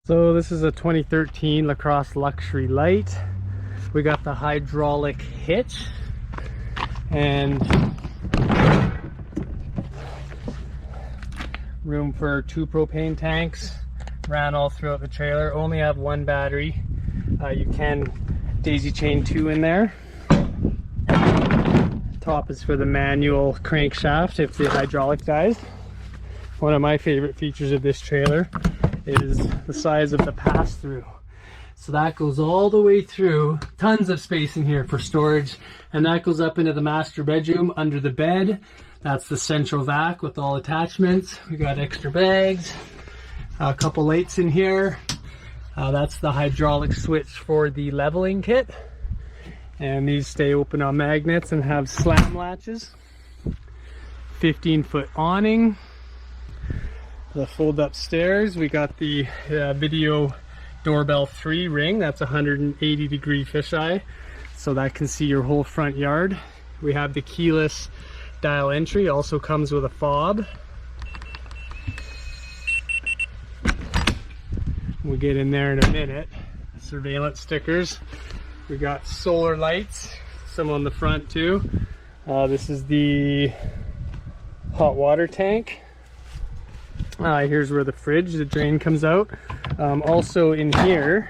So this is a 2013 Lacrosse Luxury Lite. We got the hydraulic hitch and room for 2 propane tanks. Ran all throughout the trailer. Only have 1 battery. You can daisy chain 2 in there. Top is for the manual crankshaft if the hydraulic dies. One of my favorite features of this trailer is the size of the pass-through. So that goes all the way through, tons of space in here for storage, and that goes up into the master bedroom under the bed. That's the central vac with all attachments. We got extra bags, a couple lights in here. That's the hydraulic switch for the leveling kit. And these stay open on magnets and have slam latches. 15-foot awning. The fold up stairs, we got the video doorbell 3 ring. That's 180-degree fisheye, so that can see your whole front yard. We have the keyless dial entry, also comes with a fob. We'll get in there in a minute. Surveillance stickers. We got solar lights, some on the front too. This is the hot water tank. Here's where the fridge, the drain comes out. Also in here,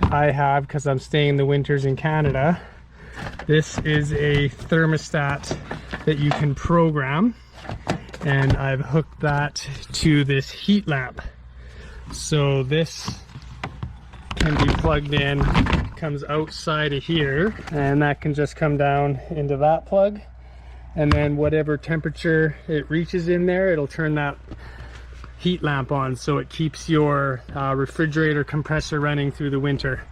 I have, because I'm staying the winters in Canada, this is a thermostat that you can program, and I've hooked that to this heat lamp. So this can be plugged in, comes outside of here, and that can just come down into that plug. And then whatever temperature it reaches in there, it'll turn that heat lamp on, so it keeps your refrigerator compressor running through the winter.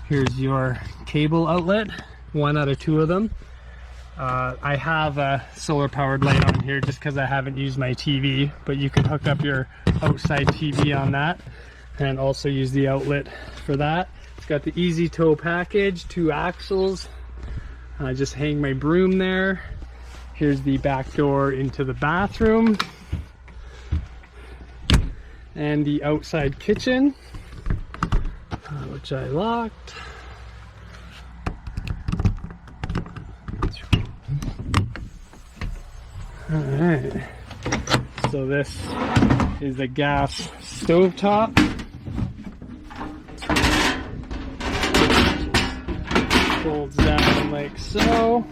Here's your cable outlet, 1 out of 2 of them. I have a solar powered light on here just because I haven't used my TV, but you can hook up your outside TV on that and also use the outlet for that. It's got the easy tow package, 2 axles. I just hang my broom there. Here's the back door into the bathroom and the outside kitchen, which I locked. All right, so this is the gas stovetop. Folds down like so.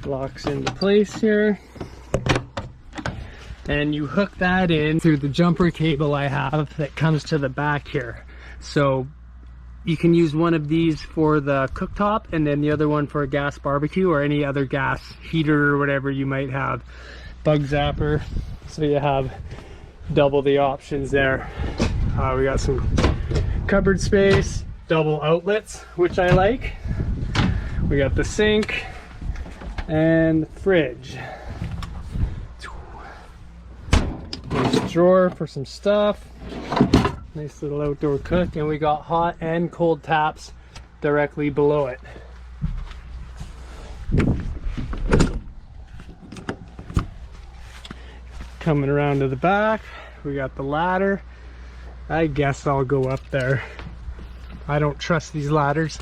Locks into place here, and you hook that in through the jumper cable I have that comes to the back here. So you can use one of these for the cooktop and then the other one for a gas barbecue or any other gas heater or whatever you might have. Bug zapper, so you have double the options there. We got some cupboard space, double outlets, which I like. We got the sink and the fridge. Nice drawer for some stuff. Nice little outdoor cook, and we got hot and cold taps directly below it. Coming around to the back, we got the ladder. I guess I'll go up there. I don't trust these ladders.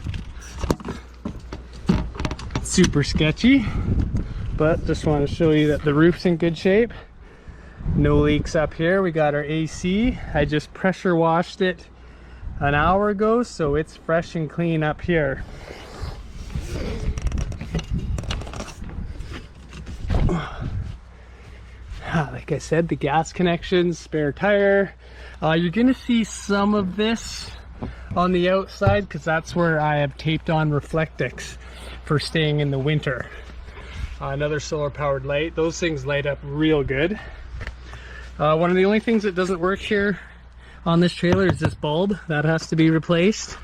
Super sketchy, but just want to show you that the roof's in good shape. No leaks up here. We got our AC. I just pressure washed it an hour ago, so it's fresh and clean up here. Like I said, the gas connections, spare tire. You're gonna see some of this on the outside because that's where I have taped on Reflectix for staying in the winter. Another solar powered light. Those things light up real good. One of the only things that doesn't work here on this trailer is this bulb. That has to be replaced.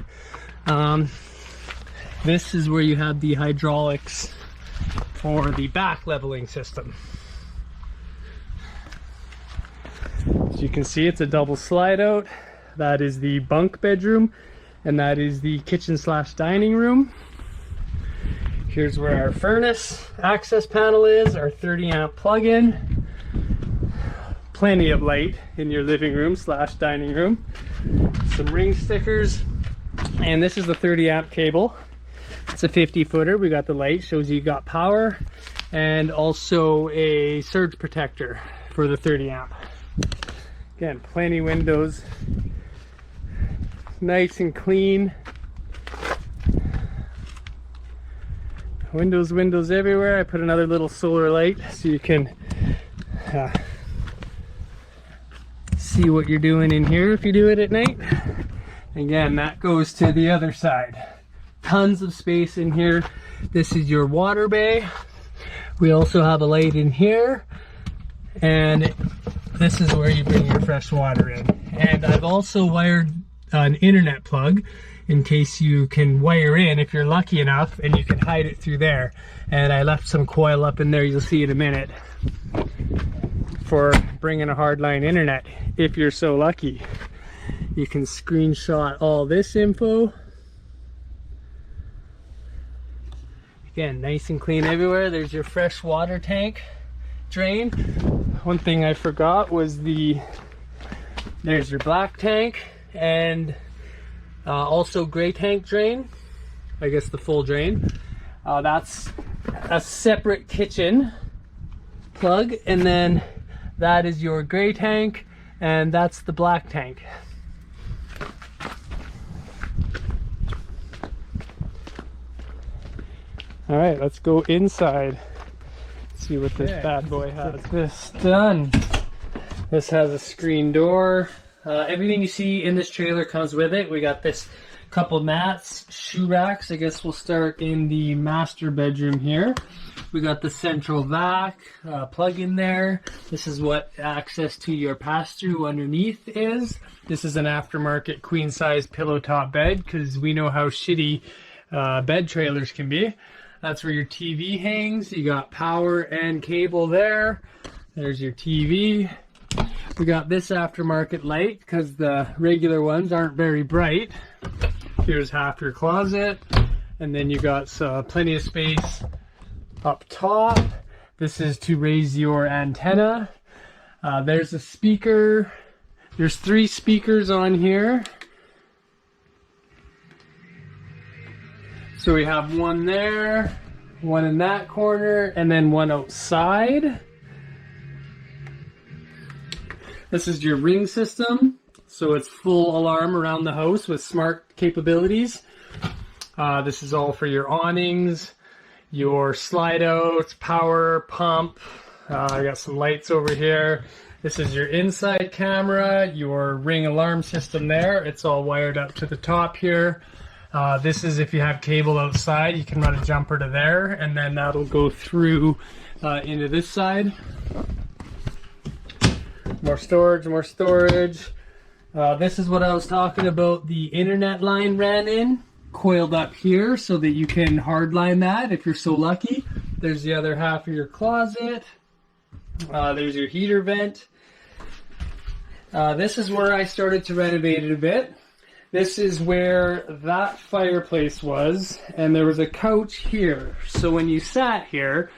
This is where you have the hydraulics for the back leveling system. As you can see, it's a double slide out. That is the bunk bedroom, and that is the kitchen / dining room. Here's where our furnace access panel is, our 30 amp plug-in. plenty of light in your living room / dining room. Some ring stickers, and this is the 30 amp cable. It's a 50 footer. We got the light, shows you got power, and also a surge protector for the 30 amp. Again, plenty windows, nice and clean. Windows everywhere. I put another little solar light so you can see what you're doing in here if you do it at night. Again, that goes to the other side. Tons of space in here. This is your water bay. We also have a light in here, and this is where you bring your fresh water in. And I've also wired an internet plug in case you can wire in if you're lucky enough, and you can hide it through there. And I left some coil up in there, you'll see in a minute, for bringing a hardline internet if you're so lucky. You can screenshot all this info. Again, nice and clean everywhere. There's your fresh water tank drain. One thing I forgot was there's your black tank, and also gray tank drain, I guess the full drain. That's a separate kitchen plug, and then that is your gray tank, and that's the black tank. All right, let's go inside, see what this bad boy has. Get this done. This has a screen door. Everything you see in this trailer comes with it. We got this couple mats, shoe racks. I guess we'll start in the master bedroom here. We got the central vac plug in there. This is what access to your pass-through underneath is. This is an aftermarket queen size pillow top bed, because we know how shitty bed trailers can be. That's where your TV hangs. You got power and cable there. There's your TV. We got this aftermarket light because the regular ones aren't very bright. Here's half your closet, and then you got plenty of space up top. This is to raise your antenna. There's a speaker. There's 3 speakers on here. So we have one there, one in that corner, and then one outside. This is your ring system, so it's full alarm around the house with smart capabilities. This is all for your awnings, your slide outs, power, pump. I got some lights over here. This is your inside camera, your ring alarm system there. It's all wired up to the top here. This is if you have cable outside, you can run a jumper to there, and then that'll go through into this side. More storage, more storage. This is what I was talking about. The internet line ran in, coiled up here so that you can hardline that if you're so lucky. There's the other half of your closet. There's your heater vent. This is where I started to renovate it a bit. This is where that fireplace was, and there was a couch here. So when you sat here,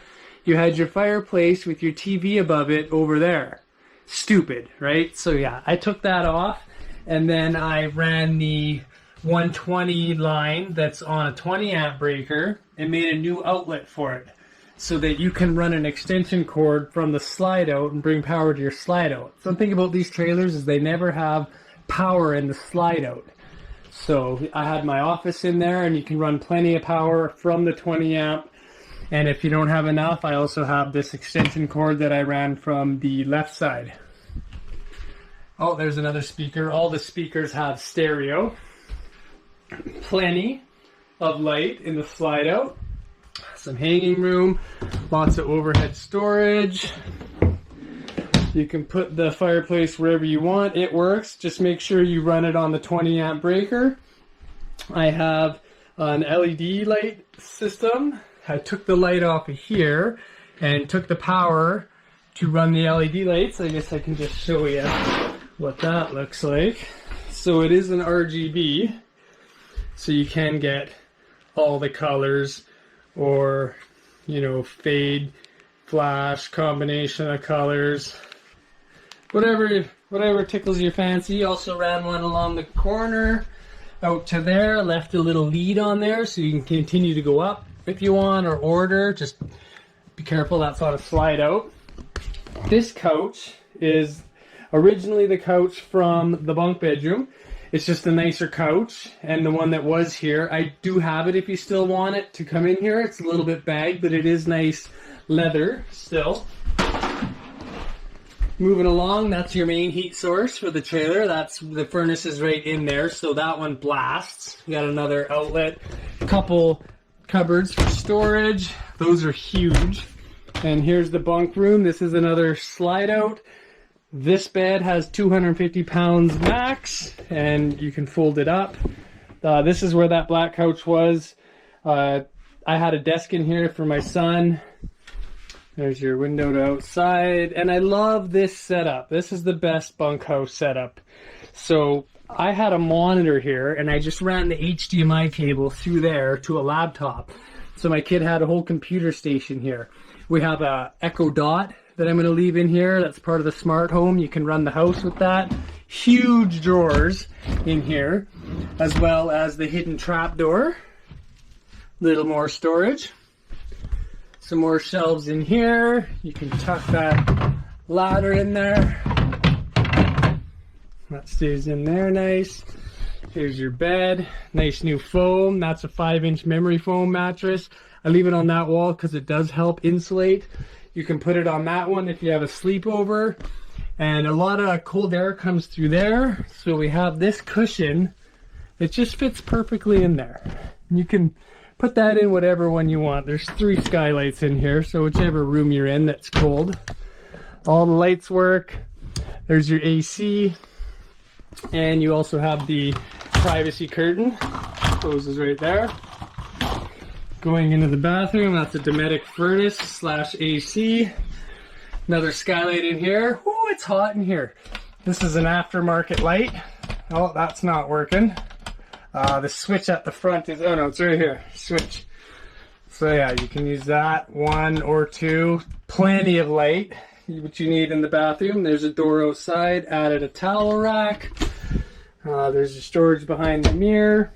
you had your fireplace with your TV above it over there. Stupid, right? So yeah, I took that off, and then I ran the 120 line that's on a 20 amp breaker and made a new outlet for it so that you can run an extension cord from the slide out and bring power to your slide out. Something about these trailers is they never have power in the slide out. So I had my office in there, and you can run plenty of power from the 20 amp. And if you don't have enough, I also have this extension cord that I ran from the left side. Oh, there's another speaker. All the speakers have stereo. Plenty of light in the slide out. Some hanging room. Lots of overhead storage. You can put the fireplace wherever you want. It works. Just make sure you run it on the 20 amp breaker. I have an LED light system. I took the light off of here and took the power to run the LED lights. I guess I can just show you what that looks like. So it is an RGB, so you can get all the colors, or, you know, fade, flash, combination of colors. whatever tickles your fancy. Also ran one along the corner out to there, left a little lead on there so you can continue to go up if you want or order. Just be careful, that's ought to slide out. This couch is originally the couch from the bunk bedroom. It's just a nicer couch, and the one that was here, I do have it if you still want it to come in here. It's a little bit bagged, but it is nice leather still. Moving along, that's your main heat source for the trailer. That's the furnace is right in there, so that one blasts. You got another outlet, a couple cupboards for storage. Those are huge. And here's the bunk room. This is another slide out. This bed has 250 pounds max, and you can fold it up. This is where that black couch was. I had a desk in here for my son. There's your window to outside, and I love this setup. This is the best bunkhouse setup. So I had a monitor here, and I just ran the HDMI cable through there to a laptop. So my kid had a whole computer station here. We have a Echo Dot that I'm going to leave in here. That's part of the smart home. You can run the house with that. Huge drawers in here, as well as the hidden trap door. Little more storage. Some more shelves in here. You can tuck that ladder in there. That stays in there nice. Here's your bed. Nice new foam. That's a 5-inch memory foam mattress. I leave it on that wall because it does help insulate. You can put it on that one if you have a sleepover. And a lot of cold air comes through there. So we have this cushion. It just fits perfectly in there. You can put that in whatever one you want. There's 3 skylights in here, so whichever room you're in that's cold. All the lights work. There's your AC. And you also have the privacy curtain. Closes right there. Going into the bathroom, that's a Dometic furnace slash AC. Another skylight in here. Oh, it's hot in here. This is an aftermarket light. Oh, that's not working. The switch at the front is, oh no, it's right here. Switch. So yeah, you can use that, 1 or 2. Plenty of light, what you need in the bathroom. There's a door outside, added a towel rack. There's your storage behind the mirror.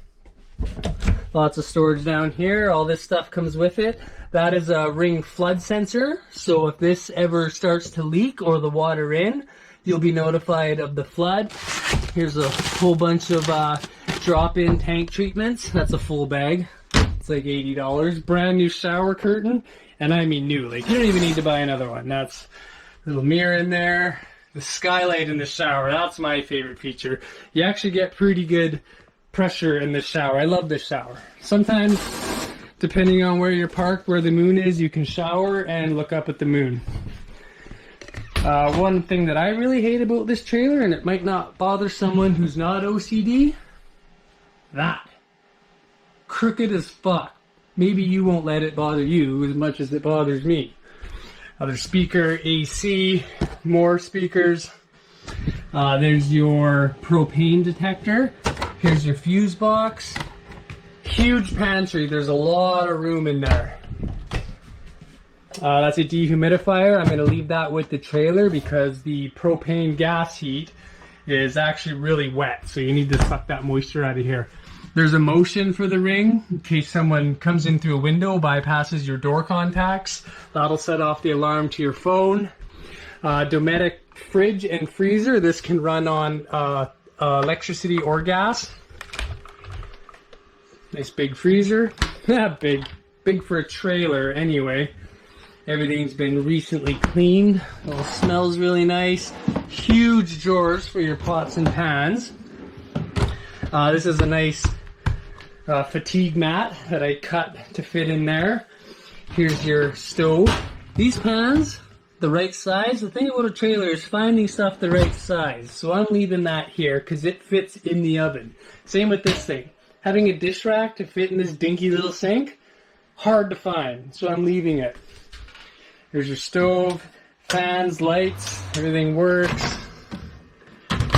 Lots of storage down here. All this stuff comes with it. That is a Ring flood sensor. So if this ever starts to leak or the water in, you'll be notified of the flood. Here's a whole bunch of drop-in tank treatments. That's a full bag. It's like $80. Brand new shower curtain. And I mean new. Like, you don't even need to buy another one. That's a little mirror in there. The skylight in the shower. That's my favorite feature. You actually get pretty good pressure in the shower. I love this shower. Sometimes, depending on where you're parked, where the moon is, you can shower and look up at the moon. One thing that I really hate about this trailer, and it might not bother someone who's not OCD, that. Crooked as fuck. Maybe you won't let it bother you as much as it bothers me. Other speaker, AC, more speakers. There's your propane detector. Here's your fuse box. Huge pantry. There's a lot of room in there. That's a dehumidifier. I'm going to leave that with the trailer because the propane gas heat is actually really wet. So you need to suck that moisture out of here. There's a motion for the Ring in case someone comes in through a window, bypasses your door contacts. That'll set off the alarm to your phone. Dometic fridge and freezer. This can run on electricity or gas. Nice big freezer. big for a trailer anyway. Everything's been recently cleaned. It all smells really nice. Huge drawers for your pots and pans. This is a nice fatigue mat that I cut to fit in there. Here's your stove. These pans, the right size. The thing about a trailer is finding stuff the right size. So I'm leaving that here because it fits in the oven. Same with this thing. Having a dish rack to fit in this dinky little sink, hard to find. So I'm leaving it. Here's your stove, fans, lights, everything works.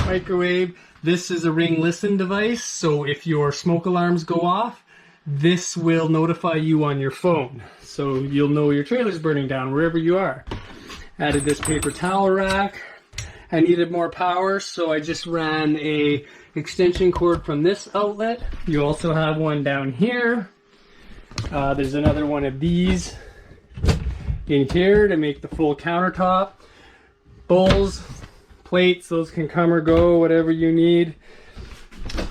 Microwave. This is a Ring Listen device, so if your smoke alarms go off, this will notify you on your phone. So you'll know your trailer's burning down wherever you are. Added this paper towel rack. I needed more power, so I just ran a extension cord from this outlet. You also have one down here. There's another one of these in here to make the full countertop. Bowls, plates, those can come or go, whatever you need.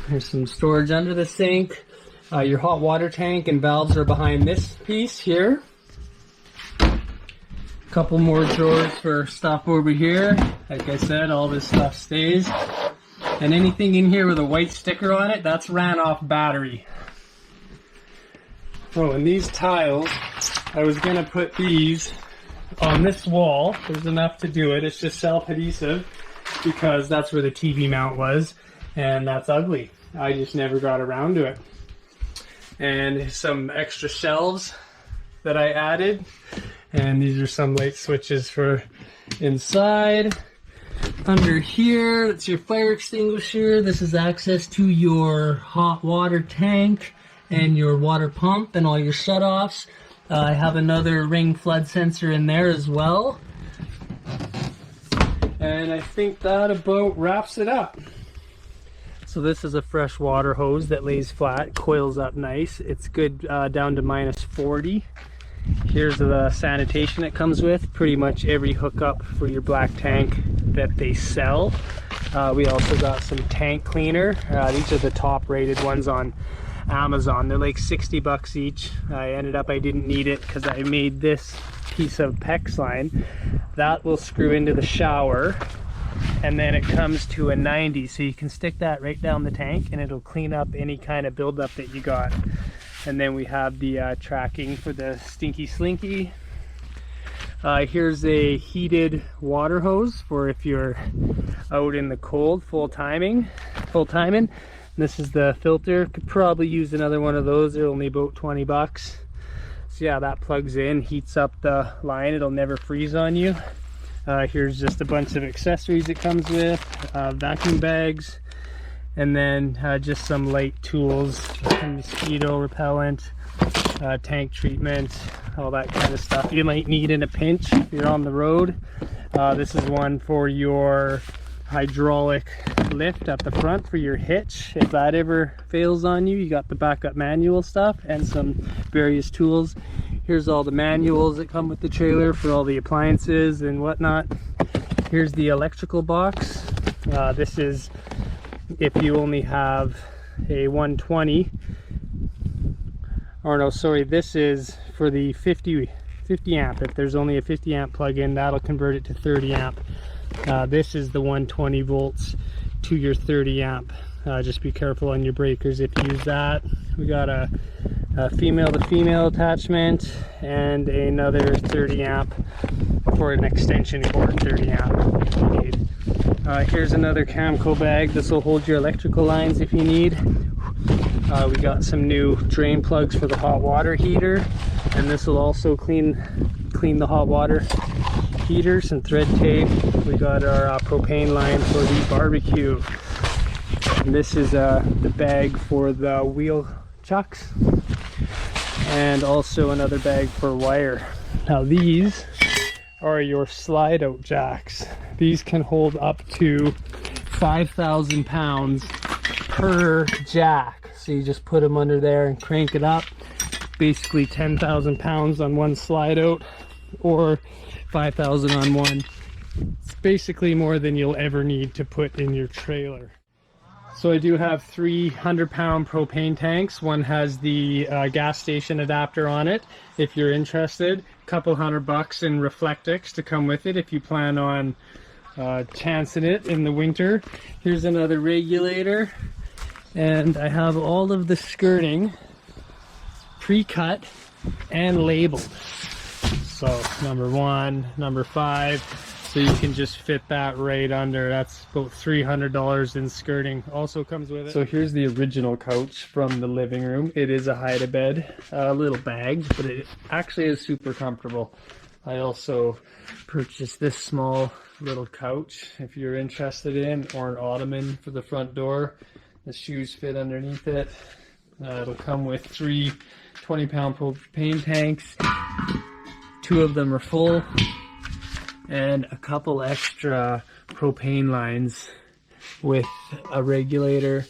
There's some storage under the sink. Your hot water tank and valves are behind this piece here. Couple more drawers for stuff over here. Like I said, all this stuff stays. And anything in here with a white sticker on it, that's ran off battery. Oh, and these tiles, I was gonna put these on this wall. There's enough to do it. It's just self-adhesive because that's where the TV mount was, and that's ugly. I just never got around to it. And some extra shelves that I added. And these are some light switches for inside. Under here, that's your fire extinguisher. This is access to your hot water tank and your water pump and all your shutoffs. I have another ring flood sensor in there as well. And I think that about wraps it up. So this is a fresh water hose that lays flat, coils up nice. It's good down to -40. Here's the sanitation it comes with, pretty much every hookup for your black tank that they sell. We also got some tank cleaner. These are the top rated ones on Amazon. They're like 60 bucks each. I didn't need it because I made this piece of PEX line. That will screw into the shower, and then it comes to a 90, so you can stick that right down the tank and it'll clean up any kind of buildup that you got. And then we have the tracking for the Stinky Slinky. Here's a heated water hose for if you're out in the cold, full timing. This is the filter. Could probably use another one of those. They're only about 20 bucks. So yeah, that plugs in, heats up the line. It'll never freeze on you. Here's just a bunch of accessories it comes with, vacuum bags, and then just some light tools, mosquito repellent, tank treatment, all that kind of stuff you might need in a pinch if you're on the road. This is one for your hydraulic lift at the front for your hitch. If that ever fails on you, you got the backup manual stuff and some various tools. Here's all the manuals that come with the trailer for all the appliances and whatnot. Here's the electrical box. This is if you only have a 120, or no, sorry, this is for the 50 amp. If there's only a 50 amp plug-in, that'll convert it to 30 amp. This is the 120 volts to your 30 amp. Just be careful on your breakers if you use that. We got a female to female attachment and another 30 amp for an extension cord, 30 amp if you need. Here's another Camco bag. This will hold your electrical lines if you need. We got some new drain plugs for the hot water heater, and this will also clean the hot water heater. Some thread tape. We got our propane line for the barbecue. And this is the bag for the wheel chucks, and also another bag for wire. Now these are your slide out jacks. These can hold up to 5,000 pounds per jack. So you just put them under there and crank it up. Basically 10,000 pounds on one slide out, or 5,000 on one. It's basically more than you'll ever need to put in your trailer. So I do have 300-pound propane tanks. One has the gas station adapter on it. If you're interested, a couple $100 in Reflectix to come with it if you plan on chancing it in the winter. Here's another regulator, and I have all of the skirting pre-cut and labeled. So number 1, number 5. So you can just fit that right under. That's about $300 in skirting. Also comes with it. So here's the original couch from the living room. It is a hide-a-bed, a little bagged, but it actually is super comfortable. I also purchased this small little couch if you're interested in, or an ottoman for the front door. The shoes fit underneath it. It'll come with 3 20-pound propane tanks. 2 of them are full. and a couple extra propane lines with a regulator,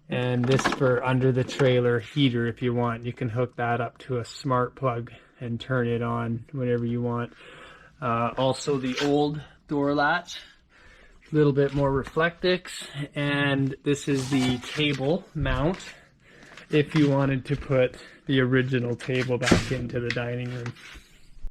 and this for under the trailer heater. If you want, you can hook that up to a smart plug and turn it on whenever you want. Also the old door latch, a little bit more Reflectix, and this is the table mount if you wanted to put the original table back into the dining room.